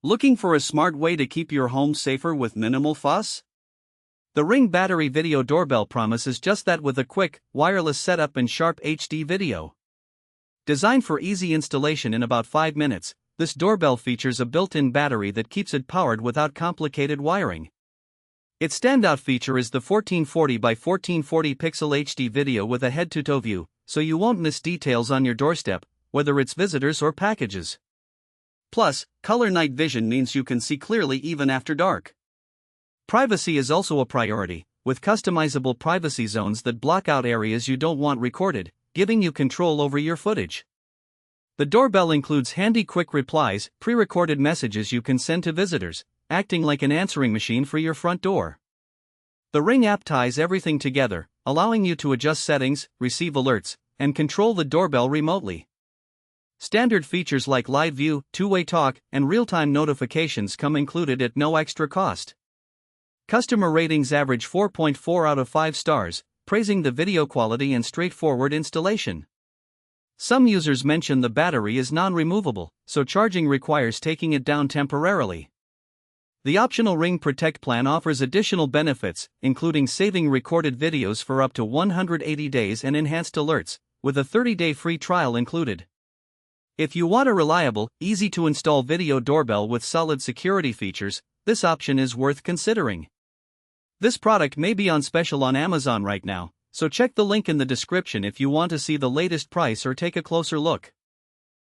Looking for a smart way to keep your home safer with minimal fuss? The Ring Battery Video Doorbell promises just that with a quick, wireless setup and sharp HD video. Designed for easy installation in about 5 minutes, this doorbell features a built-in battery that keeps it powered without complicated wiring. Its standout feature is the 1440 by 1440 pixel HD video with a head-to-toe view, so you won't miss details on your doorstep, whether it's visitors or packages. Plus, color night vision means you can see clearly even after dark. Privacy is also a priority, with customizable privacy zones that block out areas you don't want recorded, giving you control over your footage. The doorbell includes handy quick replies, pre-recorded messages you can send to visitors, acting like an answering machine for your front door. The Ring app ties everything together, allowing you to adjust settings, receive alerts, and control the doorbell remotely. Standard features like live view, two-way talk, and real-time notifications come included at no extra cost. Customer ratings average 4.4 out of 5 stars, praising the video quality and straightforward installation. Some users mention the battery is non-removable, so charging requires taking it down temporarily. The optional Ring Protect plan offers additional benefits, including saving recorded videos for up to 180 days and enhanced alerts, with a 30-day free trial included. If you want a reliable, easy-to-install video doorbell with solid security features, this option is worth considering. This product may be on special on Amazon right now, so check the link in the description if you want to see the latest price or take a closer look.